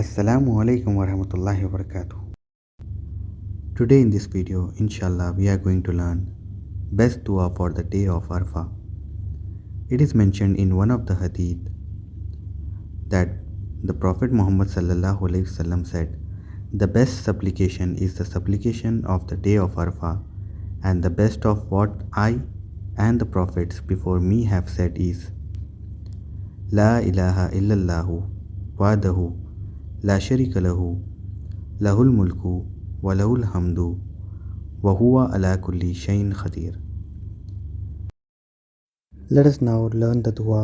Assalamu alaikum warahmatullahi wabarakatuh. Today in this video, inshallah, we are going to learn best dua for the day of Arafah. It is mentioned in one of the hadith that the Prophet Muhammad sallallahu alaihi wasallam said, "The best supplication is the supplication of the day of Arafah, and the best of what I and the prophets before me have said is, La ilaha illallahu wahdahu la sharika lahu lahul mulku wa lahul hamdu wa huwa ala kulli shay'in qadir." Let us now learn the dua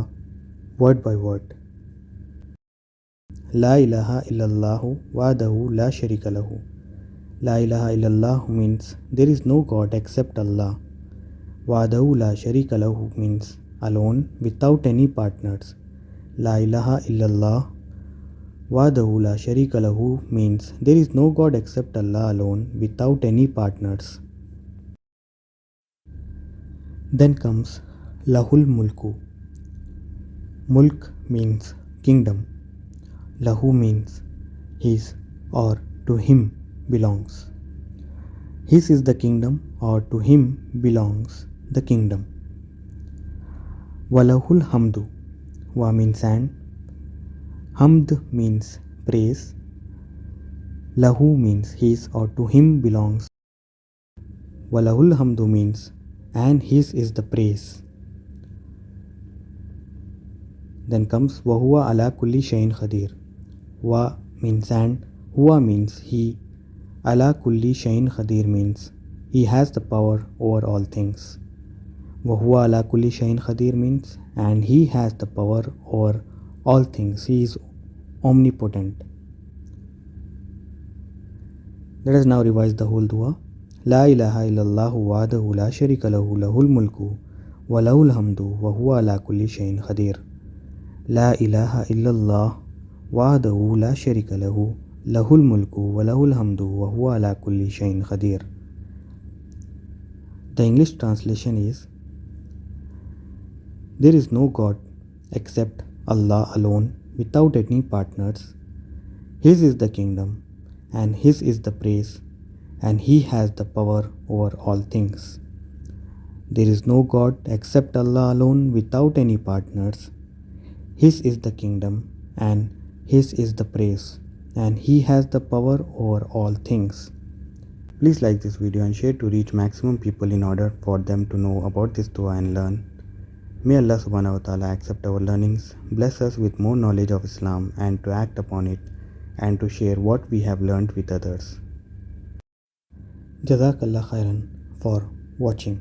word by word. La ilaha illallahu wahdahu la sharika lahu. La ilaha illallah means there is no God except Allah. Wahdahu la sharika lahu means alone without any partners. La ilaha illallah Wahdahu la sharika lahu means there is no God except Allah alone without any partners. Then comes Lahul Mulku. Mulk means kingdom. Lahu means his or to him belongs. His is the kingdom or to him belongs the kingdom. Walahul Hamdu. Wa means and. Hamd means praise. Lahu means his or to him belongs. Walahul hamdu means and his is the praise. Then comes Wahuwa ala kulli shay'in qadir. Wa means and, Huwa means he, ala kulli shay'in qadir means he has the power over all things. Wahuwa ala kulli shay'in qadir means and he has the power over all things. He is omnipotent. Let us now revise the whole dua. La ilaha illallahu wahdahu la sharika lahu lahul mulku wa lahul hamdu wa huwa ala kulli shay'in qadir. La ilaha illallah wahdahu la sharika lahu lahul mulku wa lahul hamdu wa huwa ala kulli shay'in qadir. The English translation is, there is no God except Allah alone without any partners. His is the kingdom and his is the praise, and he has the power over all things. There is no God except Allah alone without any partners. His is the kingdom and his is the praise, and he has the power over all things. Please like this video and share to reach maximum people in order for them to know about this dua and learn. May Allah subhanahu wa ta'ala accept our learnings, bless us with more knowledge of Islam and to act upon it and to share what we have learned with others. Jazakallah khairan for watching.